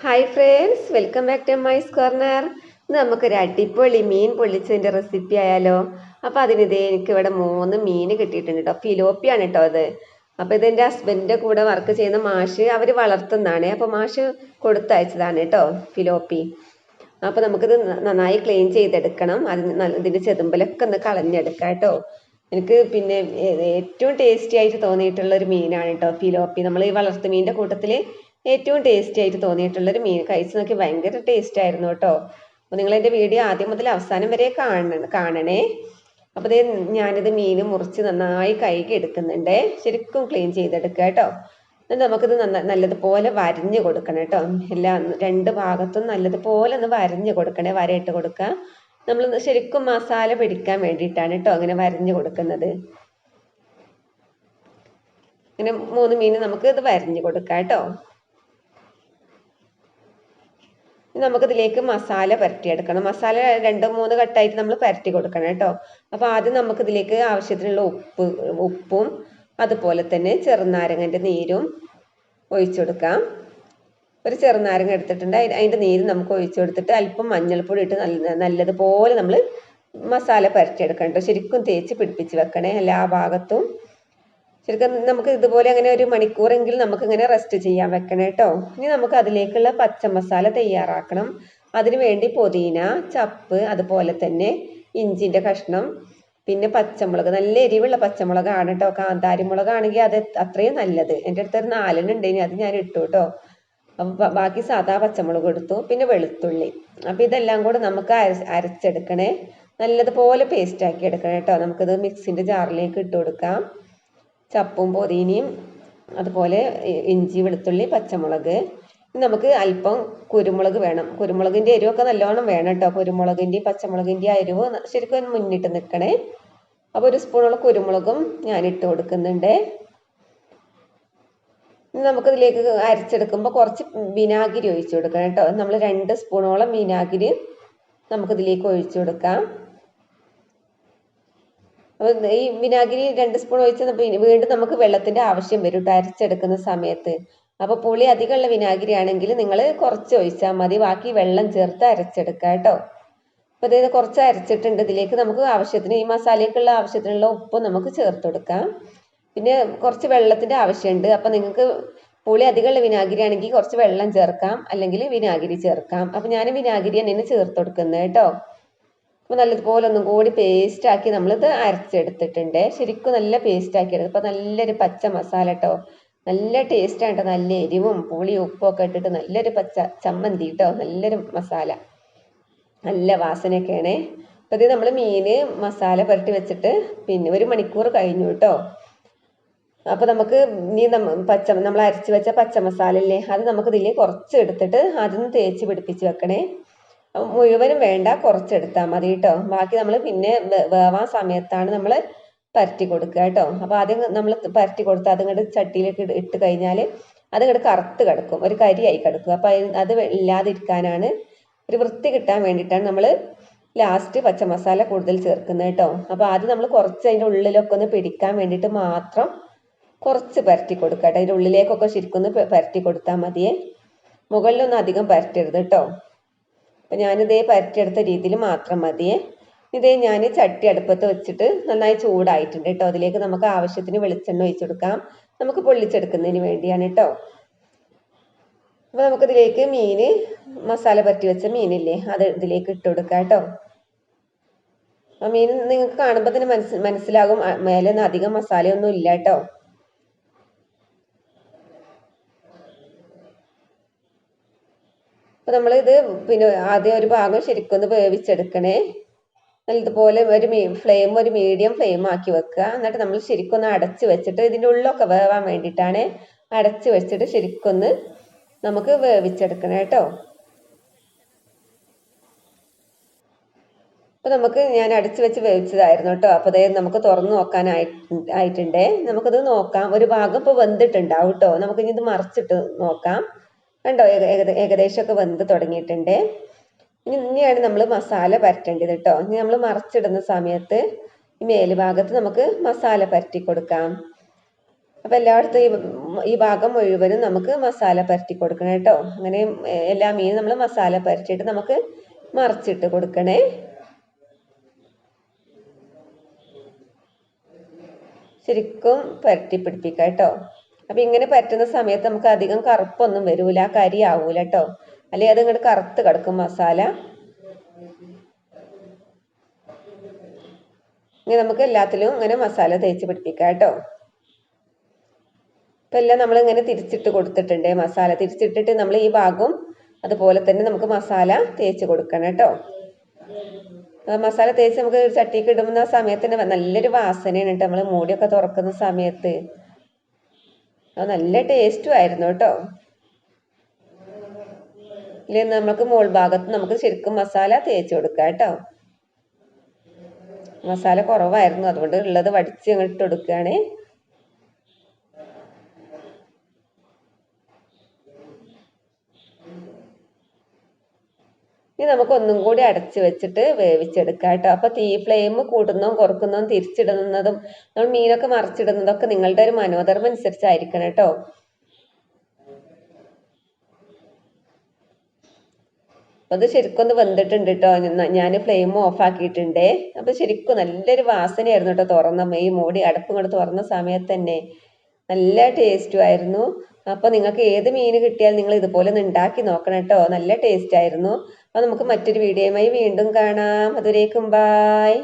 Hi friends, welcome back to Mai's Corner. ഇന്ന് നമുക്കൊരു അടിപൊളി മീൻ പൊള്ളിച്ചതിൻ്റെ റെസിപ്പി ആയാലോ. അപ്പോൾ അതിനിതേ എനിക്ക് ഇവിടെ 3 മീൻ കിട്ടിയിട്ടുണ്ട് കേട്ടോ. ഫിലോപ്പിയാണ് കേട്ടോ അത്. അപ്പോൾ ഇതെൻ്റെ ഹസ്ബൻഡിൻ്റെ കൂടെ വർക്ക് ചെയ്യുന്ന മാഷ് അവർ വളർത്തുന്നതാണ്. അപ്പോൾ മാഷ് കൊടുത്തയച്ചതാണ് കേട്ടോ ഫിലോപ്പി. അപ്പോൾ നമുക്കിത് നന്നായി ക്ലീൻ ചെയ്തെടുക്കണം. ഇതിൻ്റെ ചെതുമ്പലൊക്കെ ഒന്ന് കളഞ്ഞെടുക്കാം കേട്ടോ. എനിക്ക് പിന്നെ ഏറ്റവും ടേസ്റ്റി ആയിട്ട് തോന്നിയിട്ടുള്ള ഒരു മീനാണ് കേട്ടോ ഫിലോപ്പി. നമ്മൾ ഈ വളർത്തു മീനിൻ്റെ കൂട്ടത്തിൽ ഏറ്റവും ടേസ്റ്റി ആയിട്ട് തോന്നിയിട്ടുള്ളൊരു മീൻ. കഴിച്ച് നോക്കി ഭയങ്കര ടേസ്റ്റ് ആയിരുന്നു കേട്ടോ. അപ്പോൾ നിങ്ങൾ എൻ്റെ വീഡിയോ ആദ്യം മുതൽ അവസാനം വരെ കാണണേ. അപ്പോൾ ഇത് ഞാനിത് മീൻ മുറിച്ച് നന്നായി കഴുകി എടുക്കുന്നുണ്ട്. ശരിക്കും ക്ലീൻ ചെയ്തെടുക്കുക കേട്ടോ. എന്നിട്ട് നമുക്കിത് നല്ലതുപോലെ വരഞ്ഞ് കൊടുക്കണം കേട്ടോ. എല്ലാം 2 ഭാഗത്തും നല്ലതുപോലെ ഒന്ന് വരഞ്ഞ് കൊടുക്കണേ. വരയിട്ട് കൊടുക്കുക. നമ്മൾ ശരിക്കും മസാല പിടിക്കാൻ വേണ്ടിയിട്ടാണ് കേട്ടോ അങ്ങനെ വരഞ്ഞ് കൊടുക്കുന്നത്. അങ്ങനെ 3 മീൻ നമുക്ക് ഇത് വരഞ്ഞ് കൊടുക്കാം കേട്ടോ. നമുക്കിതിലേക്ക് മസാല പുരട്ടിയെടുക്കണം. മസാല 2-3 കട്ടായിട്ട് നമ്മൾ പുരട്ടി കൊടുക്കണം കേട്ടോ. അപ്പോൾ ആദ്യം നമുക്കിതിലേക്ക് ആവശ്യത്തിനുള്ള ഉപ്പും അതുപോലെ തന്നെ ചെറുനാരങ്ങൻ്റെ നീരും ഒഴിച്ചു കൊടുക്കാം. ഒരു ചെറുനാരങ്ങ എടുത്തിട്ടുണ്ട്. അതിൻ്റെ നീര് നമുക്ക് ഒഴിച്ചു കൊടുത്തിട്ട് അല്പം മഞ്ഞൾപ്പൊടി ഇട്ട് നല്ലതുപോലെ നമ്മൾ മസാല പുരട്ടിയെടുക്കണം കേട്ടോ. ശരിക്കും തേച്ച് പിടിപ്പിച്ച് വെക്കണേ എല്ലാ ഭാഗത്തും. ശരിക്കും നമുക്ക് ഇതുപോലെ അങ്ങനെ 1 മണിക്കൂറെങ്കിലും നമുക്ക് ഇങ്ങനെ റെസ്റ്റ് ചെയ്യാൻ വെക്കണം കേട്ടോ. ഇനി നമുക്ക് അതിലേക്കുള്ള പച്ചമസാല തയ്യാറാക്കണം. അതിനു വേണ്ടി പുതിന, ചപ്പ്, അതുപോലെ തന്നെ ഇഞ്ചിൻ്റെ കഷ്ണം, പിന്നെ പച്ചമുളക്, നല്ല എരിവുള്ള പച്ചമുളകാണ് കേട്ടോ. കാന്താരി മുളകാണെങ്കിൽ അത് അത്രയും നല്ലത്. എൻ്റെ അടുത്തൊരു 4 ഉണ്ടെങ്കിൽ അത് ഞാൻ ഇട്ടു കേട്ടോ. അപ്പം ബാക്കി സാധാ പച്ചമുളക് എടുത്തു. പിന്നെ വെളുത്തുള്ളി. അപ്പോൾ ഇതെല്ലാം കൂടെ നമുക്ക് അരച്ചെടുക്കണേ. നല്ലതുപോലെ പേസ്റ്റ് ആക്കി എടുക്കണം കേട്ടോ. നമുക്കിത് മിക്സിൻ്റെ ജാറിലേക്ക് ഇട്ട് കൊടുക്കാം. ചപ്പും പൊതിനയും അതുപോലെ ഇഞ്ചി, വെളുത്തുള്ളി, പച്ചമുളക്. നമുക്ക് അല്പം കുരുമുളക് വേണം. കുരുമുളകിൻ്റെ എരിവൊക്കെ നല്ലോണം വേണം കേട്ടോ. കുരുമുളകിൻ്റെയും പച്ചമുളകിൻ്റെയും എരിവ് ശരിക്കും മുന്നിട്ട് നിൽക്കണേ. അപ്പോൾ 1 സ്പൂണോളം കുരുമുളകും ഞാൻ ഇട്ട് കൊടുക്കുന്നുണ്ട്. ഇനി നമുക്കിതിലേക്ക് അരച്ചെടുക്കുമ്പോൾ കുറച്ച് വിനാഗിരി ഒഴിച്ചു കൊടുക്കണം കേട്ടോ. നമ്മൾ 2 സ്പൂണോളം വിനാഗിരി നമുക്കിതിലേക്ക് ഒഴിച്ചു കൊടുക്കാം. അപ്പോൾ ഈ വിനാഗിരി 2 സ്പൂൺ ഒഴിച്ച് വീണ്ടും നമുക്ക് വെള്ളത്തിൻ്റെ ആവശ്യം വരും കേട്ടോ അരച്ചെടുക്കുന്ന സമയത്ത്. അപ്പോൾ പുളി അധികമുള്ള വിനാഗിരി ആണെങ്കിൽ നിങ്ങൾ കുറച്ച് ഒഴിച്ചാൽ മതി. ബാക്കി വെള്ളം ചേർത്ത് അരച്ചെടുക്കുക കേട്ടോ. അപ്പോൾ ഇത് കുറച്ച് അരച്ചിട്ടുണ്ട്. ഇതിലേക്ക് നമുക്ക് ആവശ്യത്തിന് ഈ മസാലയ്ക്കുള്ള ആവശ്യത്തിനുള്ള ഉപ്പ് നമുക്ക് ചേർത്ത് കൊടുക്കാം. പിന്നെ കുറച്ച് വെള്ളത്തിൻ്റെ ആവശ്യമുണ്ട്. അപ്പോൾ നിങ്ങൾക്ക് പുളി അധികമുള്ള വിനാഗിരി ആണെങ്കിൽ കുറച്ച് വെള്ളം ചേർക്കാം, അല്ലെങ്കിൽ വിനാഗിരി ചേർക്കാം. അപ്പോൾ ഞാൻ വിനാഗിരി തന്നെയാണ് ചേർത്ത് കൊടുക്കുന്നത് കേട്ടോ. അപ്പോൾ നല്ലതുപോലെ ഒന്നും കൂടി പേസ്റ്റാക്കി നമ്മളിത് അരച്ചെടുത്തിട്ടുണ്ട്. ശരിക്കും നല്ല പേസ്റ്റാക്കി എടുക്കും. അപ്പോൾ നല്ലൊരു പച്ച മസാല കേട്ടോ. നല്ല ടേസ്റ്റാണ് കേട്ടോ. നല്ല എരിവും പുളിയും ഉപ്പൊക്കെ ഇട്ടിട്ട് നല്ലൊരു പച്ച ചമ്മന്തി കേട്ടോ. നല്ലൊരു മസാല, നല്ല വാസനയൊക്കെയാണ്. അപ്പോൾ ഇത് നമ്മൾ മീൻ മസാല പുരട്ടി വെച്ചിട്ട് പിന്നെ 1 മണിക്കൂർ കഴിഞ്ഞു കേട്ടോ. അപ്പോൾ നമുക്ക് ഇനി നമ്മൾ അരച്ച് വെച്ച പച്ച മസാല ഇല്ലേ, അത് നമുക്കിതിൽ കുറച്ച് എടുത്തിട്ട് അതൊന്ന് തേച്ച് പിടിപ്പിച്ച് വെക്കണേ. മുഴുവനും വേണ്ട, കുറച്ചെടുത്താൽ മതി കേട്ടോ. ബാക്കി നമ്മൾ പിന്നെ വേവാൻ സമയത്താണ് നമ്മൾ പരട്ടി കൊടുക്കുക കേട്ടോ. അപ്പോൾ ആദ്യം നമ്മൾ പരട്ടി കൊടുത്ത് അതിങ്ങോട്ട് ചട്ടിയിലേക്ക് ഇട്ട് കഴിഞ്ഞാൽ അതിങ്ങോട്ട് കറുത്ത് കിടക്കും, ഒരു കരിയായി കിടക്കും. അപ്പോൾ അത് ഇല്ലാതിരിക്കാനാണ്, ഒരു വൃത്തി കിട്ടാൻ വേണ്ടിയിട്ടാണ് നമ്മൾ ലാസ്റ്റ് പച്ചമസാല കൂടുതൽ ചേർക്കുന്നത് കേട്ടോ. അപ്പോൾ ആദ്യം നമ്മൾ കുറച്ച് അതിൻ്റെ ഉള്ളിലൊക്കെ ഒന്ന് പിടിക്കാൻ വേണ്ടിയിട്ട് മാത്രം കുറച്ച് പരട്ടി കൊടുക്കുക കേട്ടോ. അതിൻ്റെ ഉള്ളിലേക്കൊക്കെ ശരിക്കും ഒന്ന് പരട്ടി കൊടുത്താൽ മതിയേ. മുകളിലൊന്നും അധികം പരട്ടരുത് കേട്ടോ. അപ്പം ഞാനിതേ പരട്ടിയെടുത്ത രീതിയിൽ മാത്രം മതിയേ. ഇതേ ഞാൻ ചട്ടി അടുപ്പത്ത് വെച്ചിട്ട് നന്നായി ചൂടായിട്ടുണ്ട് കേട്ടോ. അതിലേക്ക് നമുക്ക് ആവശ്യത്തിന് വെളിച്ചെണ്ണ ഒഴിച്ചു കൊടുക്കാം. നമുക്ക് പൊള്ളിച്ചെടുക്കുന്നതിന് വേണ്ടിയാണ് കേട്ടോ. അപ്പോൾ നമുക്കിതിലേക്ക് മീൻ മസാല പരട്ടി വെച്ച മീനില്ലേ, അത് ഇതിലേക്ക് ഇട്ട് കൊടുക്കാം കേട്ടോ. ആ മീൻ നിങ്ങൾക്ക് കാണുമ്പോൾ തന്നെ മനസ്സിലാകും മേലൊന്നും അധികം മസാലയൊന്നും ഇല്ല കേട്ടോ. അപ്പോൾ നമ്മളിത് പിന്നെ ആദ്യം ഒരു ഭാഗം ശരിക്കും ഒന്ന് വേവിച്ചെടുക്കണേ. നല്ലതുപോലെ ഒരു മീഡിയം ഫ്ലെയിം ആക്കി വെക്കുക. എന്നിട്ട് നമ്മൾ ശരിക്കും ഒന്ന് അടച്ച് വെച്ചിട്ട് ഇതിൻ്റെ ഉള്ളൊക്കെ വേവാൻ വേണ്ടിയിട്ടാണ് അടച്ച് വെച്ചിട്ട് ശരിക്കൊന്ന് നമുക്ക് വേവിച്ചെടുക്കണം കേട്ടോ. അപ്പോൾ ഞാൻ അടച്ച് വെച്ച് വേവിച്ചതായിരുന്നു കേട്ടോ. അപ്പോൾ അതായത് നമുക്ക് തുറന്ന് നോക്കാനായിട്ടുണ്ടേ. നമുക്കത് നോക്കാം. ഒരു ഭാഗം ഇപ്പോൾ വെന്തിട്ടുണ്ടാവും കേട്ടോ. നമുക്കിനി ഇത് മറിച്ചിട്ട് നോക്കാം. കണ്ടോ, ഏകദേശമൊക്കെ വെന്ത് തുടങ്ങിയിട്ടുണ്ട്. ഇനിയാണ് നമ്മൾ മസാല പരട്ടേണ്ടത് കേട്ടോ. ഇനി നമ്മൾ മറിച്ചിടുന്ന സമയത്ത് ഈ മേലുഭാഗത്ത് നമുക്ക് മസാല പരട്ടി കൊടുക്കാം. അപ്പം എല്ലായിടത്തും ഈ ഭാഗം മുഴുവനും നമുക്ക് മസാല പുരട്ടി കൊടുക്കണം കേട്ടോ. അങ്ങനെ എല്ലാ മീനും നമ്മൾ മസാല പുരട്ടിയിട്ട് നമുക്ക് മറിച്ചിട്ട് കൊടുക്കണേ. ശരിക്കും പുരട്ടി പിടിപ്പിക്കുക കേട്ടോ. അപ്പം ഇങ്ങനെ പറ്റുന്ന സമയത്ത് നമുക്ക് അധികം കറുപ്പൊന്നും വരൂല, കരി ആവൂല കേട്ടോ. അല്ലെങ്കിൽ അത് ഇങ്ങോട്ട് കറുത്ത് കിടക്കും മസാല. ഇങ്ങനെ നമുക്ക് എല്ലാത്തിലും ഇങ്ങനെ മസാല തേച്ച് പിടിപ്പിക്കാം കേട്ടോ. ഇപ്പം എല്ലാം നമ്മളിങ്ങനെ തിരിച്ചിട്ട് കൊടുത്തിട്ടുണ്ട്. മസാല തിരിച്ചിട്ടിട്ട് നമ്മൾ ഈ ഭാഗവും അതുപോലെ തന്നെ നമുക്ക് മസാല തേച്ച് കൊടുക്കണം കേട്ടോ. മസാല തേച്ച് നമുക്ക് ചട്ടിക്ക് ഇടുന്ന സമയത്ത് തന്നെ നല്ലൊരു വാസനയാണ് കേട്ടോ. നമ്മൾ മൂടിയൊക്കെ തുറക്കുന്ന സമയത്ത് അത് നല്ല ടേസ്റ്റും ആയിരുന്നു കേട്ടോ. ഇല്ലേ, നമുക്ക് മുകൾ ഭാഗത്ത് നമുക്ക് ശരിക്കും മസാല തേച്ച് കൊടുക്കാം കേട്ടോ. മസാല കുറവായിരുന്നു, അതുകൊണ്ട് ഉള്ളത് വടിച്ച് ഇങ്ങോട്ട് കൊടുക്കുകയാണ്. ഇനി നമുക്ക് ഒന്നും കൂടി അടച്ച് വെച്ചിട്ട് വേവിച്ചെടുക്കാം കേട്ടോ. അപ്പോൾ തീ ഫ്ലെയിം കൂട്ടുന്നതും കുറക്കുന്നതും തിരിച്ചിടുന്നതും നമ്മൾ മീനൊക്കെ മറിച്ചിടുന്നതൊക്കെ നിങ്ങളുടെ ഒരു മനോധർമ്മം അനുസരിച്ചായിരിക്കണം കേട്ടോ. അപ്പം അത് ശരിക്കും ഒന്ന് വെന്തിട്ടുണ്ട് കേട്ടോ. ഞാൻ ഫ്ലെയിം ഓഫ് ആക്കിയിട്ടുണ്ടേ. അപ്പം ശരിക്കും നല്ലൊരു വാസനയായിരുന്നു കേട്ടോ. ഈ മൂടി അടപ്പ് ഇങ്ങോട്ട് തുറന്ന സമയത്ത് തന്നെ നല്ല ടേസ്റ്റും ആയിരുന്നു. അപ്പോൾ നിങ്ങൾക്ക് ഏത് മീൻ കിട്ടിയാൽ നിങ്ങൾ ഇതുപോലെ ഒന്ന് ഉണ്ടാക്കി നോക്കണം കേട്ടോ. നല്ല ടേസ്റ്റ് ആയിരുന്നു. അപ്പോൾ നമുക്ക് മറ്റൊരു വീഡിയോയുമായി വീണ്ടും കാണാം. അതുവരേക്കും ബായ്.